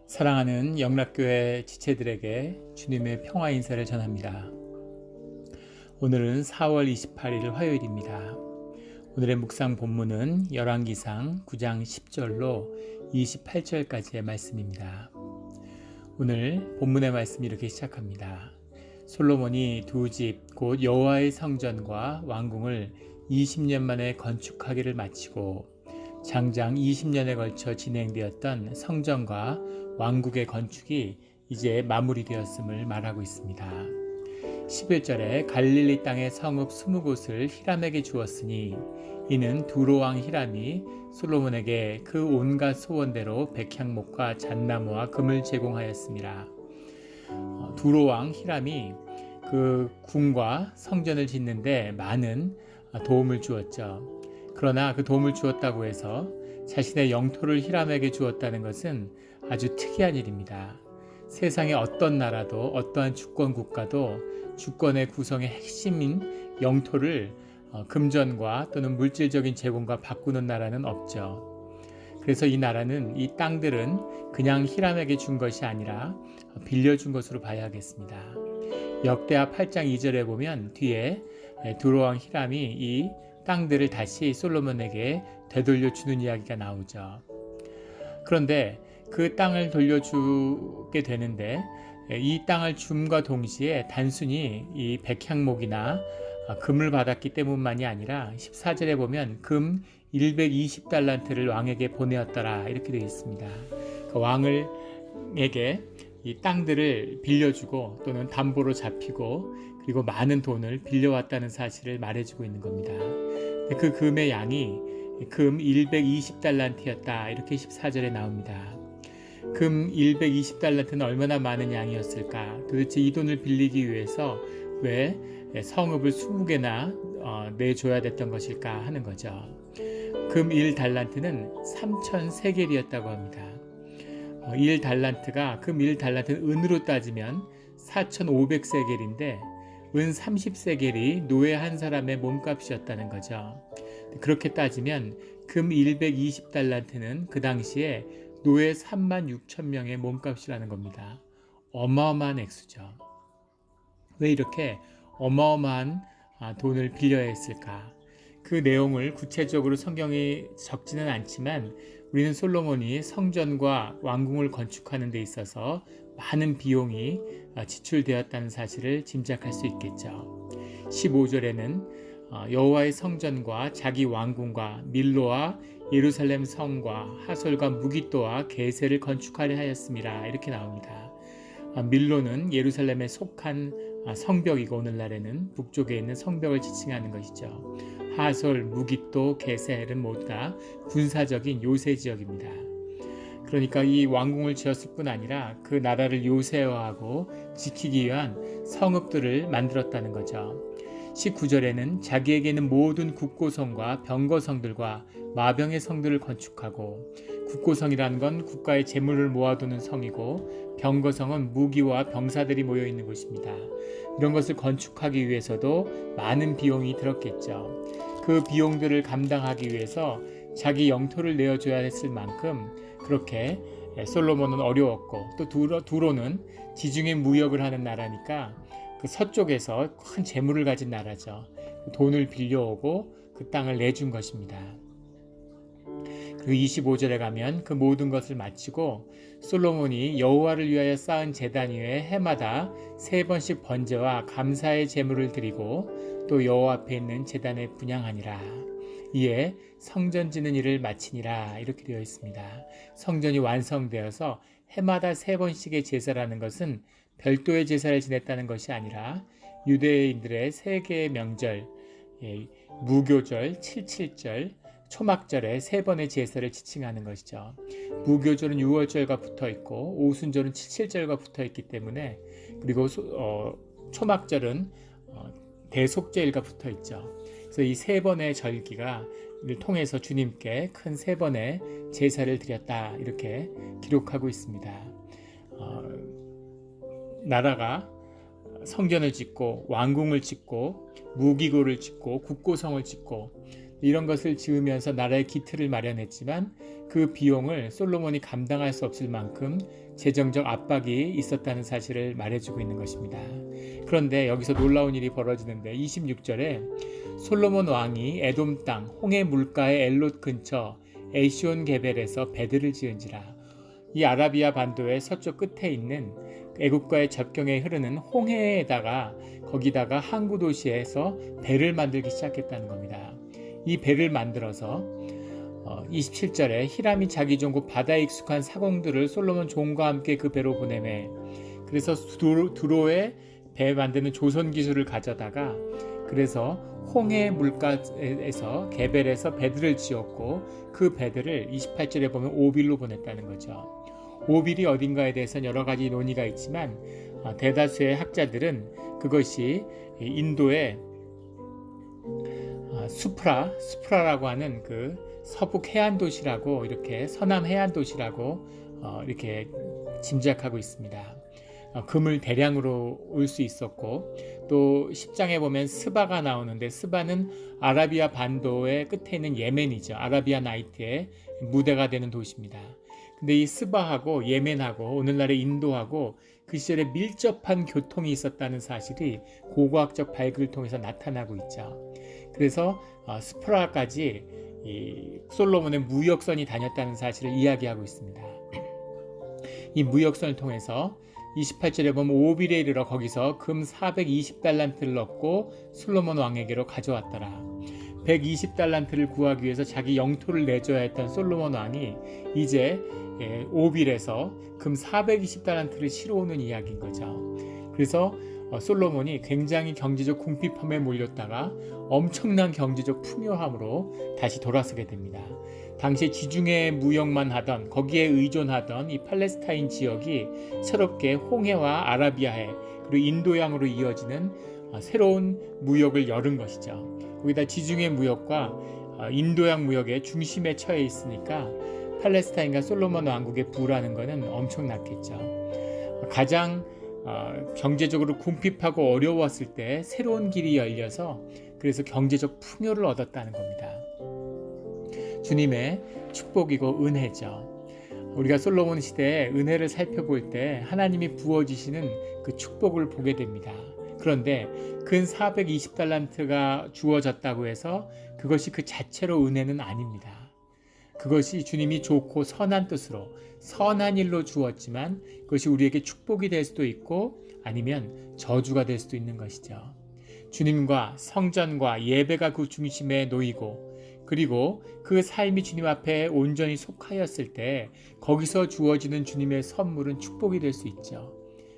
사랑하는 영락교회 지체들에게 주님의 평화 인사를 전합니다. 오늘은 4월 28일 화요일입니다. 오늘의 묵상 본문은 열왕기상 9장 10절로 28절까지의 말씀입니다. 오늘 본문의 말씀이 이렇게 시작합니다. 솔로몬이 두 집 곧 여호와의 성전과 왕궁을 20년 만에 건축하기를 마치고 장장 20년에 걸쳐 진행되었던 성전과 왕국의 건축이 이제 마무리되었음을 말하고 있습니다. 11절에 갈릴리 땅의 성읍 20곳을 히람에게 주었으니 이는 두로왕 히람이 솔로몬에게 그 온갖 소원대로 백향목과 잣나무와 금을 제공하였습니다. 두로왕 히람이 그 궁과 성전을 짓는데 많은 도움을 주었죠. 그러나 그 도움을 주었다고 해서 자신의 영토를 히람에게 주었다는 것은 아주 특이한 일입니다. 세상의 어떤 나라도 어떠한 주권 국가도 주권의 구성의 핵심인 영토를 금전과 또는 물질적인 제공과 바꾸는 나라는 없죠. 그래서 이 나라는, 이 땅들은 그냥 히람에게 준 것이 아니라 빌려준 것으로 봐야 하겠습니다. 역대하 8장 2절에 보면 뒤에 두로왕 히람이 이 땅들을 다시 솔로몬에게 되돌려 주는 이야기가 나오죠. 그런데 그 땅을 돌려주게 되는데 이 땅을 줌과 동시에 단순히 이 백향목이나 금을 받았기 때문만이 아니라 14절에 보면 금 120달란트를 왕에게 보내었더라 이렇게 되어 있습니다. 그 왕에게 이 땅들을 빌려주고 또는 담보로 잡히고 그리고 많은 돈을 빌려왔다는 사실을 말해주고 있는 겁니다. 그 금의 양이 금 120달란트였다 이렇게 14절에 나옵니다. 금 120달란트는 얼마나 많은 양이었을까? 도대체 이 돈을 빌리기 위해서 왜 성읍을 20개나 내줘야 됐던 것일까 하는 거죠. 금 1달란트는 3,000세겔이었다고 합니다. 1달란트가 금 1달란트는 은으로 따지면 4,500세겔인데 은 30세겔이 노예 한 사람의 몸값이었다는 거죠. 그렇게 따지면 금 120달란트는 그 당시에 노예 36,000명의 몸값이라는 겁니다. 어마어마한 액수죠. 왜 이렇게 어마어마한 돈을 빌려야 했을까? 그 내용을 구체적으로 성경이 적지는 않지만 우리는 솔로몬이 성전과 왕궁을 건축하는 데 있어서 많은 비용이 지출되었다는 사실을 짐작할 수 있겠죠. 15절에는 여호와의 성전과 자기 왕궁과 밀로와 예루살렘 성과 하솔과 무깃도와 게세를 건축하려 하였습니다. 이렇게 나옵니다. 밀로는 예루살렘에 속한 성벽이고 오늘날에는 북쪽에 있는 성벽을 지칭하는 것이죠. 하솔, 무깃도, 게셀은 모두 다 군사적인 요새 지역입니다. 그러니까 이 왕궁을 지었을 뿐 아니라 그 나라를 요새화하고 지키기 위한 성읍들을 만들었다는 거죠. 19절에는 자기에게는 모든 국고성과 병거성들과 마병의 성들을 건축하고, 국고성이라는 건 국가의 재물을 모아두는 성이고 병거성은 무기와 병사들이 모여있는 곳입니다. 이런 것을 건축하기 위해서도 많은 비용이 들었겠죠. 그 비용들을 감당하기 위해서 자기 영토를 내어줘야 했을 만큼 그렇게 솔로몬은 어려웠고, 또 두로는 지중해 무역을 하는 나라니까 그 서쪽에서 큰 재물을 가진 나라죠. 돈을 빌려오고 그 땅을 내준 것입니다. 그리고 25절에 가면 그 모든 것을 마치고 솔로몬이 여호와를 위하여 쌓은 제단 위에 해마다 3번씩 번제와 감사의 제물을 드리고 또 여호와 앞에 있는 제단에 분향하니라. 이에 성전 짓는 일을 마치니라 이렇게 되어 있습니다. 성전이 완성되어서 해마다 3번씩의 제사라는 것은 별도의 제사를 지냈다는 것이 아니라 유대인들의 3개의 명절, 무교절, 칠칠절, 초막절에 3번의 제사를 지칭하는 것이죠. 무교절은 6월절과 붙어 있고 오순절은 칠칠절과 붙어 있기 때문에, 그리고 초막절은 대속죄일과 붙어 있죠. 그래서 이 3번의 절기가 통해서 주님께 큰 3번의 제사를 드렸다 이렇게 기록하고 있습니다. 나라가 성전을 짓고 왕궁을 짓고 무기고를 짓고 국고성을 짓고 이런 것을 지으면서 나라의 기틀을 마련했지만 그 비용을 솔로몬이 감당할 수 없을 만큼 재정적 압박이 있었다는 사실을 말해주고 있는 것입니다. 그런데 여기서 놀라운 일이 벌어지는데 26절에 솔로몬 왕이 에돔 땅 홍해 물가의 엘롯 근처 에시온 게벨에서 배들을 지은지라. 이 아라비아 반도의 서쪽 끝에 있는 애굽과의 접경에 흐르는 홍해에다가 거기다가 항구 도시에서 배를 만들기 시작했다는 겁니다. 이 배를 만들어서 27절에 히람이 자기 종국 바다에 익숙한 사공들을 솔로몬 종과 함께 그 배로 보내매. 그래서 두로에 배 만드는 조선 기술을 가져다가 그래서 홍해 물가에서 게벨에서 배들을 지었고 그 배들을 28절에 보면 오빌로 보냈다는 거죠. 오빌이 어딘가에 대해서는 여러 가지 논의가 있지만 대다수의 학자들은 그것이 인도의 수프라라고 하는 그 서북 해안 도시라고 이렇게 서남 해안 도시라고 이렇게 짐작하고 있습니다. 금을 대량으로 올 수 있었고 또 10장에 보면 스바가 나오는데 스바는 아라비아 반도의 끝에 있는 예멘이죠. 아라비아 나이트의 무대가 되는 도시입니다. 근데 이 스바하고 예멘하고 오늘날의 인도하고 그 시절에 밀접한 교통이 있었다는 사실이 고고학적 발굴을 통해서 나타나고 있죠. 그래서 스프라까지 이 솔로몬의 무역선이 다녔다는 사실을 이야기하고 있습니다. 이 무역선을 통해서 28절에 보면 오빌에 이르러 거기서 금 420달란트를 얻고 솔로몬 왕에게로 가져왔더라. 120달란트를 구하기 위해서 자기 영토를 내줘야 했던 솔로몬 왕이 이제 오빌에서 금 420달란트를 실어오는 이야기인 거죠. 그래서 솔로몬이 굉장히 경제적 궁핍함에 몰렸다가 엄청난 경제적 풍요함으로 다시 돌아서게 됩니다. 당시 지중해 무역만 하던 거기에 의존하던 이 팔레스타인 지역이 새롭게 홍해와 아라비아해 그리고 인도양으로 이어지는 새로운 무역을 열은 것이죠. 거기다 지중해 무역과 인도양 무역의 중심에 처해 있으니까 팔레스타인과 솔로몬 왕국의 부라는 것은 엄청났겠죠. 가장 경제적으로 궁핍하고 어려웠을 때 새로운 길이 열려서 그래서 경제적 풍요를 얻었다는 겁니다. 주님의 축복이고 은혜죠. 우리가 솔로몬 시대의 은혜를 살펴볼 때 하나님이 부어주시는 그 축복을 보게 됩니다. 그런데 근 420달란트가 주어졌다고 해서 그것이 그 자체로 은혜는 아닙니다. 그것이 주님이 좋고 선한 뜻으로 선한 일로 주었지만 그것이 우리에게 축복이 될 수도 있고 아니면 저주가 될 수도 있는 것이죠. 주님과 성전과 예배가 그 중심에 놓이고 그리고 그 삶이 주님 앞에 온전히 속하였을 때 거기서 주어지는 주님의 선물은 축복이 될 수 있죠.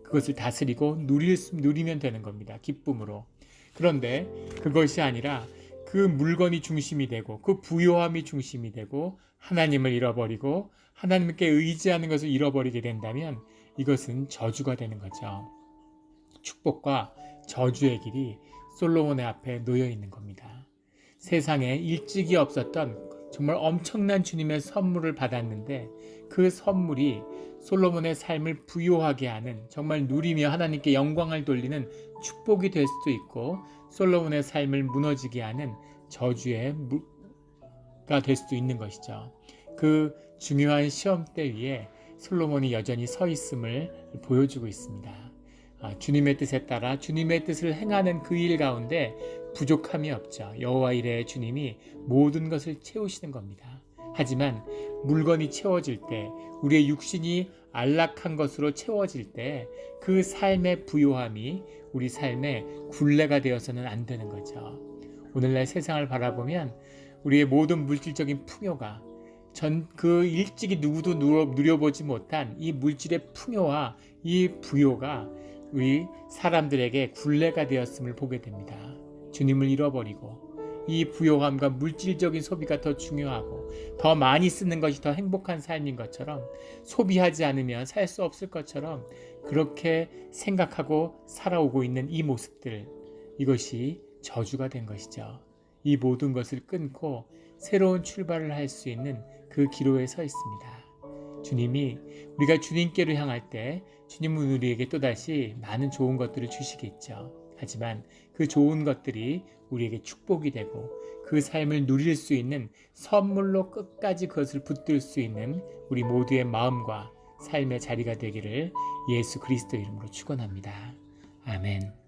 그것을 다스리고 누리면 되는 겁니다. 기쁨으로. 그런데 그것이 아니라 그 물건이 중심이 되고 그 부요함이 중심이 되고 하나님을 잃어버리고 하나님께 의지하는 것을 잃어버리게 된다면 이것은 저주가 되는 거죠. 축복과 저주의 길이 솔로몬의 앞에 놓여 있는 겁니다. 세상에 일찍이 없었던 정말 엄청난 주님의 선물을 받았는데 그 선물이 솔로몬의 삶을 부요하게 하는 정말 누리며 하나님께 영광을 돌리는 축복이 될 수도 있고 솔로몬의 삶을 무너지게 하는 저주가 될 수도 있는 것이죠. 그 중요한 시험대 위에 솔로몬이 여전히 서 있음을 보여주고 있습니다. 주님의 뜻에 따라 주님의 뜻을 행하는 그 일 가운데 부족함이 없죠. 여호와 이레의 주님이 모든 것을 채우시는 겁니다. 하지만 물건이 채워질 때 우리의 육신이 안락한 것으로 채워질 때 그 삶의 부요함이 우리 삶의 굴레가 되어서는 안 되는 거죠. 오늘날 세상을 바라보면 우리의 모든 물질적인 풍요가 그 일찍이 누구도 누려보지 못한 이 물질의 풍요와 이 부요가 우리 사람들에게 굴레가 되었음을 보게 됩니다. 주님을 잃어버리고 이 부요함과 물질적인 소비가 더 중요하고 더 많이 쓰는 것이 더 행복한 삶인 것처럼 소비하지 않으면 살 수 없을 것처럼 그렇게 생각하고 살아오고 있는 이 모습들, 이것이 저주가 된 것이죠. 이 모든 것을 끊고 새로운 출발을 할 수 있는 그 기로에 서 있습니다. 주님이 우리가 주님께로 향할 때 주님은 우리에게 또다시 많은 좋은 것들을 주시겠죠. 하지만 그 좋은 것들이 우리에게 축복이 되고 그 그 삶을 누릴 수 있는 선물로 끝까지 그것을 붙들 수 있는 우리 모두의 마음과 삶의 자리가 되기를 예수 그리스도 이름으로 축원합니다. 아멘.